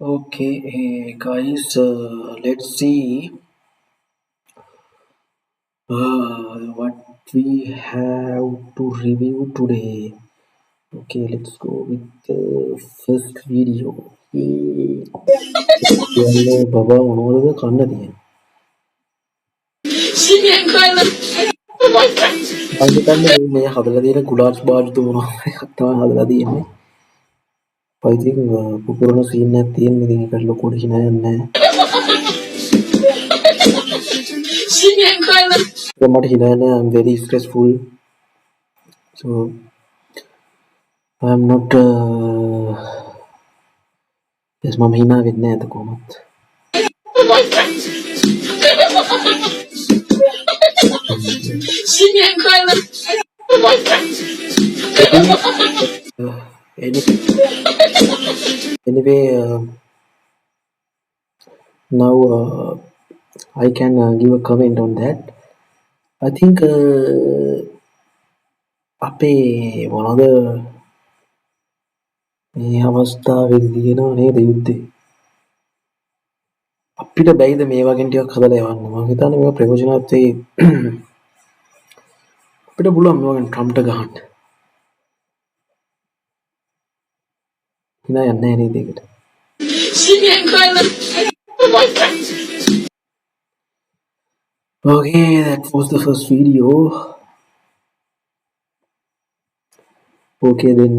Okay, guys, let's see what we have to review today. Okay, let's go with the first video. Hello, Baba, මොනවද කන්න තියෙන්නේ? මේ හදලා තියෙන කුඩාස් බාජ්තු මොනවද එකක් තමයි හදලා තියෙන්නේ. ඉතින් පුපුරන සීන් එකක් තියෙන ඉතින් ඒකට ලොකුට හිනා යන්නේ නැහැ. මට හිනා යන්නේ I'm very stressful. So I'm not yes මම හිනා වෙන්නේ නැහැ කොහොමත්. Anyway, now I can give a comment on that. I think අපේ මොනවද මේ අවස්ථාවේදී තියෙනව නේද යුද්ධේ? අපිට බැයිද මේ වගේ ටිකක් හදලා යවන්න? මම හිතන්නේ මේක ප්‍රයෝජනවත් වෙයි. අපිට පුළුවන් මේ වගේ ට්‍රම්ප්ට ගහන්න. හිනා යන්නේ නැහැ නේද ඒකට? Okay, that was the first video. Okay, then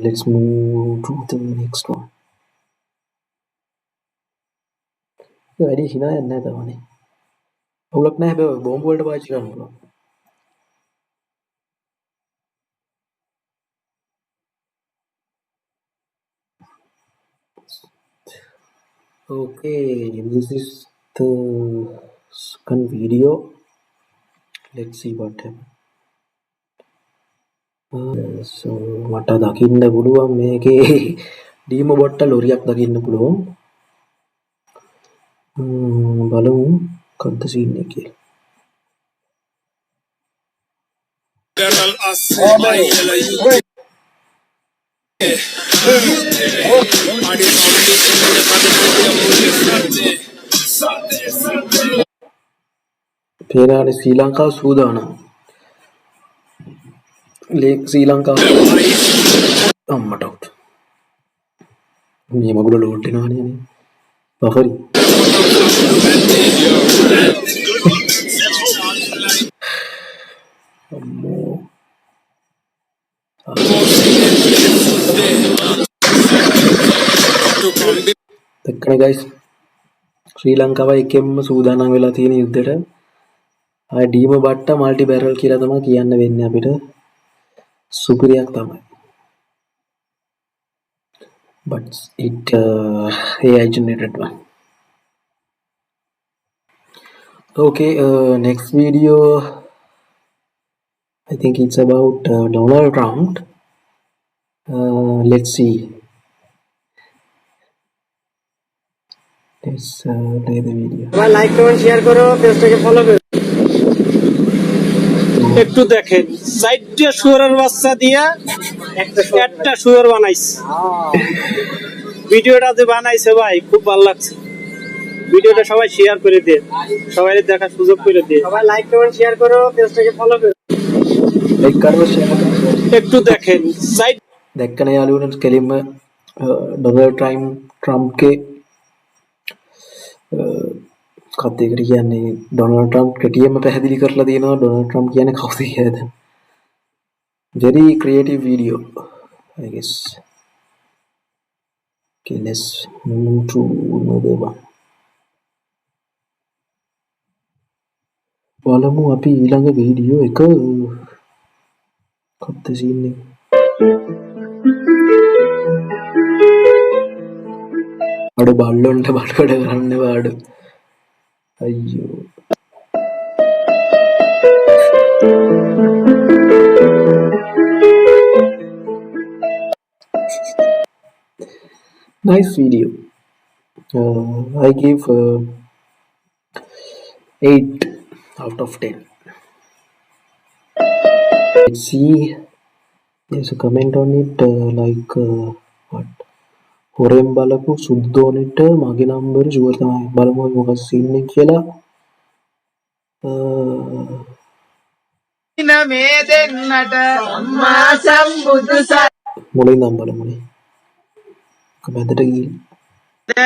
let's move to the next one. වැඩි හිනා යන්නේ නැහැ තවනේ. අවුලක් නැහැ හැබැයි බෝම්බ වලට පාවිච්චි කරන්න පුළුවන්. Okay, this is the second video. Let's see what happens. So මට දකින්න පුළුවන් මේකේ ඩීමෝ බොට්ට ලොරියක් දකින්න පුළුවන්. බලමු කද්ද සීන් එක කියලා. පේනානේ ශ්‍රී ලංකාව සූදානම්. ලේක් ශ්‍රී ලංකාව අම්මට අවුට්. මේ මගුල ලෝඩ් වෙනවනේ නේ. බෆරි. අම්මෝ. දැක්කනේ guys. ශ්‍රී ලංකාව එකෙන්ම සූදානම් වෙලා තියෙන යුද්ධෙට. ආ ඩීමෝ බට්ට මල්ටි බැරල් කියලා තමයි කියන්න වෙන්නේ අපිට. සුපිරියක් තමයි. But it AI generated one. Okay, next video I think it's about Donald Trump. Let's see. Let's play the video. Like comment share করো, পেজটাকে ফলো করো। একটু দেখেন সাইডটা শুয়োরের বাচ্চা দিয়া একটা শুয়োর বানাইছে। ভিডিওটা যে বানাইছে ভাই খুব ভালো লাগছে। ভিডিওটা সবাই শেয়ার করে দিন, সবাই দেখার সুযোগ করে দিন। সবাই লাইক কমেন্ট শেয়ার করো, পেজটাকে ফলো করো। Like කරුව share කරන්න. একটু দেখেন সাইড දැක්කනේ යාළුවනේ කෙලින්ම ඩොනල්ඩ් ට්‍රම්ප්ගේ කත් එකට කියන්නේ ඩොනල්ඩ් ට්‍රම්ප් කෙටියෙන්ම පැහැදිලි කරලා තියෙනවා ඩොනල්ඩ් ට්‍රම්ප් කියන්නේ කවුද කියලාද. Very creative video, I guess. Okay, let's move to another one. බලමු අපි ඊළඟ වීඩියෝ එක කොත්ත සීන් එක. අඩ බල්ලොන්ට බඩ කරන්න වාඩ. අයියෝ. Nice video. I give 8 out of 10. Let's see. There's a comment on it like what? හොරෙන් බලපු සුද්දෝනෙට මගේ නම්බර ෂුවර් තමයි. බලමු අපි මොකක්ද සීන් එක කියලා. මේ දෙන්නට සම්මා සම්බුදු මුලින් නම් බලමුනේ. කමෙන්ටට ගිහින්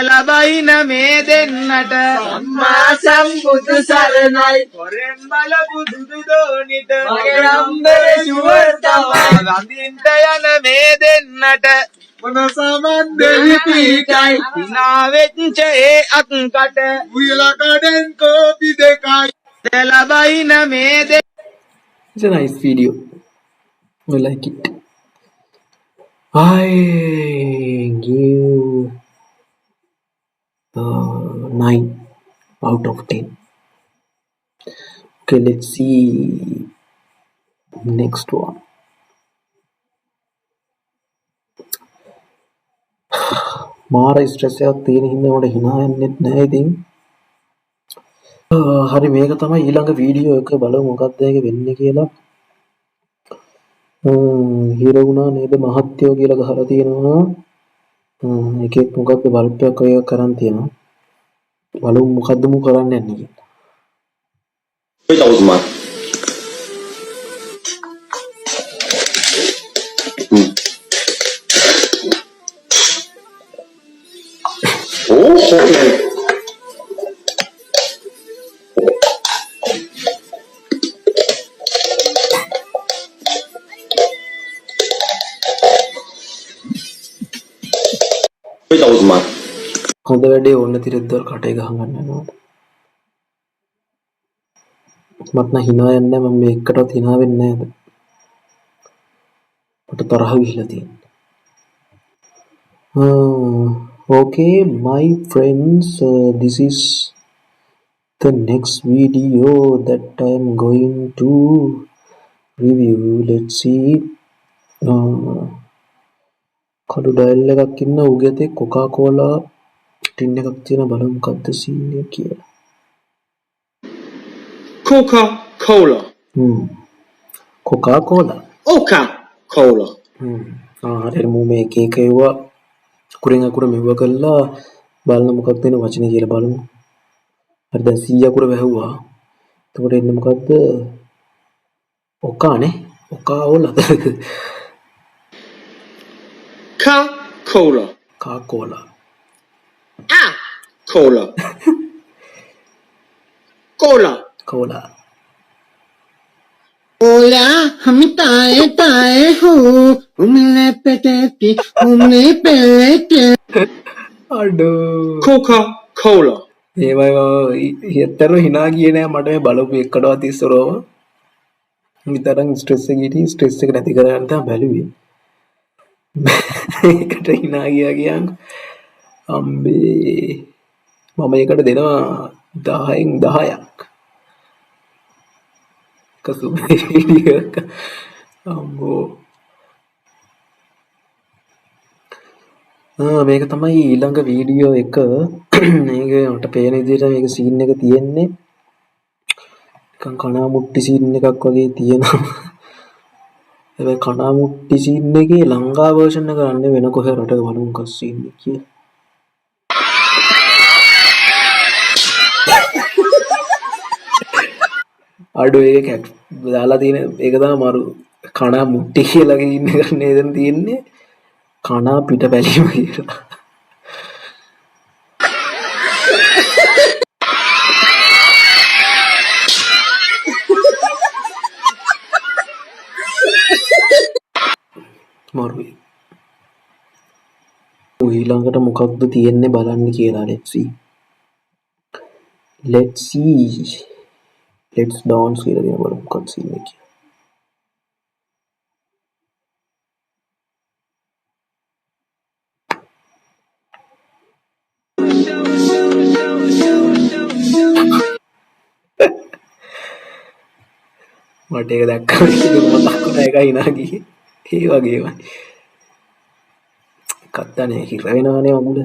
ලබයින මේ දෙන්නට සම්මා සම්බුදු සරණයි. හොරෙන් බලපු සුදුදෝනිට මගේ නම්බර ෂුවර් තමයි. වඳින්ට යන මේ දෙන්නට මොනසමන් දෙවි පීටයි. හිනා වෙච්ච ඒ අත්කට උයලා කඩෙන් කෝපි දෙකයි. ලබයින මේ It's a nice video. I like it. I give 9 out of 10. Okay, let's see next one. මාර ස්ට්‍රෙස් එකක් තියෙන හින්දා මට hina යන්නෙත් නැහැ ඉතින්. හරි මේක තමයි ඊළඟ වීඩියෝ එක බලමු මොකක්ද ඒක වෙන්නේ කියලා. හිර වුණා නේද මහත්යෝ කියලා ගහලා තියෙනවා. එකෙක් මොකක්ද බල්බයක් ඔය කරන් තියෙනවා. බලමු මොකද්ද මු කරන්න යන්නේ කියලා. 2000 吗？哦，2000 吗？ හොඳ වැඩේ ඕන්න තිරද්දවල් කටේ ගහගන්න යනවා. මට නම් hina යන්නේ නැහැ මම මේ එකටවත් hina වෙන්නේ නැහැ. මට තරහ ගිහිලා තියෙනවා. Okay my friends, this is the next video that I am going to review. Let's see. කඩු ඩයල් එකක් ඉන්න උගේ තේ කොකා කෝලා ටින් එකක් තියෙන බලමු මොකද්ද සීන් එක කියලා. Coca-Cola. කොකා කෝලා. Coca-Cola. හරි මම මේක එක ඒවා අකුරෙන් අකුර මෙව්ව කළා බලන්න මොකක්ද වෙන වචනේ කියලා බලමු. හරි දැන් 100 අකුර වැහුවා. එතකොට එන්නේ මොකද්ද? ඔකානේ. ඔකා ඕලා. Coca-Cola. කා cola. Cola. Cola. Cola. Hola, hamitae tae ho, umle peteti, umle pelete. අඩෝ. Coca-Cola. ඒවයි යතර hina ගියේ නෑ මට මේ බලපු එකටවත් ඉස්සරව. විතරක් ස්ට්‍රෙස් එක ගිහින් ස්ට්‍රෙස් එක නැති කරගන්න තමයි බැලුවේ. ඒකට hina ගියා කියන් අම්බේ මම ඒකට දෙනවා 10න් 10ක්. කසුම වීඩියෝ එක අම්බෝ. මේක තමයි ඊළඟ වීඩියෝ එක. මේක මට පේන විදිහට මේක සීන් එක තියෙන්නේ නිකන් කණා මුට්ටි සීන් එකක් වගේ තියෙනවා. හැබැයි කණා මුට්ටි සීන් එකේ ලංකා වර්ෂන් එක ගන්න වෙන කොහේ රටක බලමු මොකක් සීන් එක කියලා. අඩෝ ඒක කැට් දාලා තියෙන ඒක තමයි මරු කණා මුට්ටි කියලා ඉන්න එක නේද තියෙන්නේ කණා පිට බැලීම කියලා. මරුයි. ඊළඟට මොකක්ද තියෙන්නේ බලන්න කියලා let's see let's dance කියලා දෙන බලමු මොකක්ද සීන් එක කියලා. මට ඒක දැක්කම මතක් වුණා එකයි නාගී ඒ වගේමයි කත්තනේ හිර වෙනවනේ වගුල.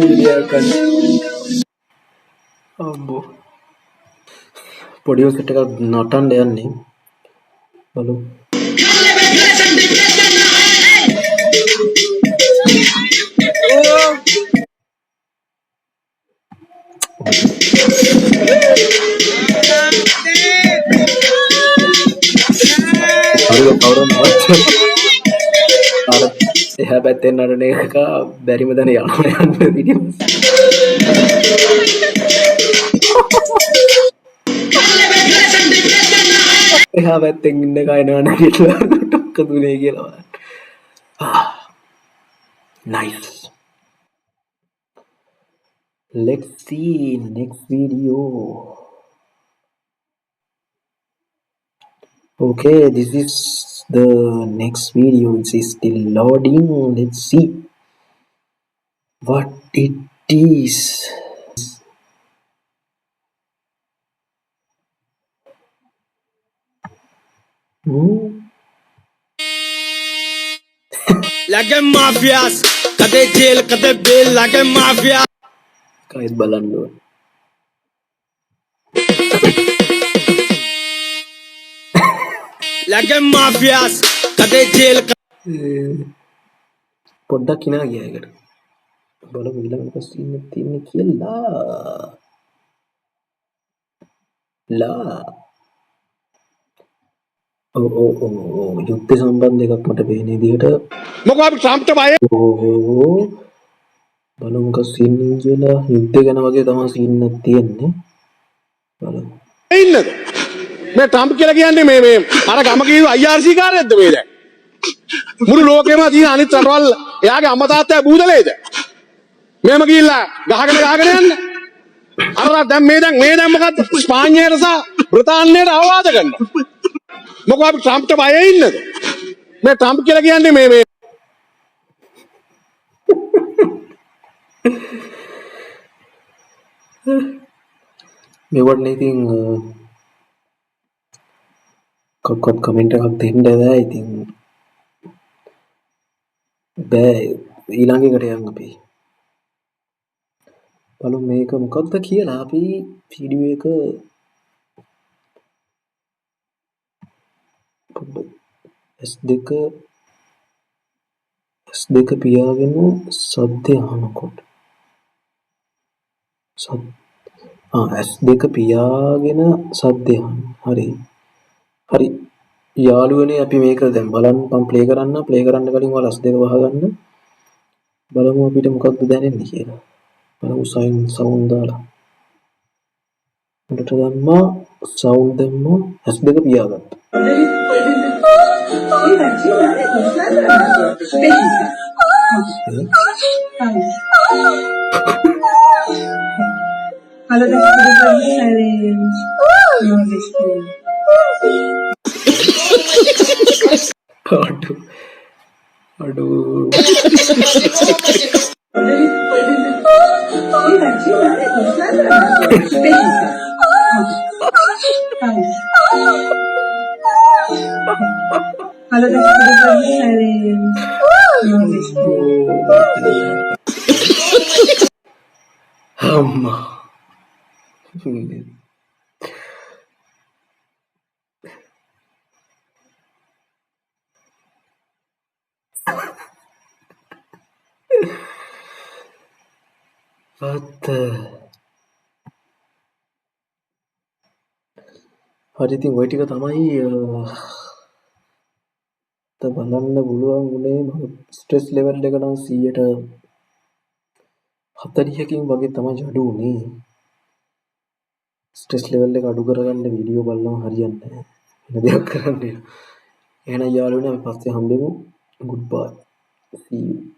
වීඩියෝ එකක් අම්බෝ පොඩියෝ සෙට් එකක් නටන්න යන්නේ බලමු හරිද කවුරුන්වත් අර එහා පැත්තෙන් නටන එක බැරිම දන යනවා යන්න වීඩියෝස් එහා පැත්තෙන් ඉන්න කයනවා නැගිටලා ටොක්ක දුනේ කියලා nice let's see next video okay this is the next video it is still loading let's see what it is like a mafias kade jail kade bail like a mafia කයිත් බලන්න ඕන like a mafias kade jail පොඩ්ඩක් කිනා ගියා එකට බලමු ඊළඟ ප්‍රශ්න තියෙන්නේ කියලා ලා යුද්ධ සම්බන්ධ එකක් මට පේන විදිහට මොකෝ අපි ට්‍රම්ප්ට බය බලමු කසින් කියලා යුද්ධ ගැන වගේ තමයි සීන් එකක් තියෙන්නේ බලමු ඉන්නද මේ ට්‍රම්ප් කියලා කියන්නේ මේ අර ගම කීව IRC කාර්යයක්ද මේ දැන් මුළු ලෝකෙම තියෙන අනිත් රටවල් එයාගේ අම්මා තාත්තා බූදලේද මෙහෙම ගිහිල්ලා ගහගෙන යන්න අර දැන් මේ දැන් මොකද්ද ස්පාඤ්ඤයට සහ බ්‍රිතාන්‍යයට අවවාද කරනවා මොකෝ අපි ට්‍රම්ප්ට බය ඉන්නද මේ ට්‍රම්ප් කියලා කියන්නේ මේ මේවට ඉතින් කොක්කොත් කමෙන්ට් එකක් දෙන්න බෑ ඉතින් බෑ ඊළඟ එකට යන්න අපි බලමු මේක මොකක්ද කියලා අපි වීඩියෝ එක S2 පියාගෙන සද්දය අහනකොට S2 පියාගෙන සද්දය අහන්න හරි යාළුවනේ අපි මේක දැන් බලන්න මම ප්ලේ කරන්න කලින් ඔයාලා S2 වහගන්න බලමු අපිට මොකක්ද දැනෙන්නේ කියලා බලමු සවුන්ඩ් දාලා උඩට දැම්මා සවුන්ඩ් දැම්මා S2 පියාගත්තා Kalau dah sudah silent, no display. Aduh. Kalau dah sudah silent, no display. Amma. හරි ඉතින් ওই ටික තමයි බලන්න පුළුවන් උනේ මම ස්ට්‍රෙස් ලෙවල් එක නම් 40කින් වගේ තමයි අඩු උනේ ස්ට්‍රෙස් ලෙවල් එක අඩු කරගන්න වීඩියෝ බලනවා හරියන්නේ නැහැ වෙන දෙයක් කරන්න එහෙනම් යාළුවනේ අපි පස්සේ හම්බෙමු goodbye see you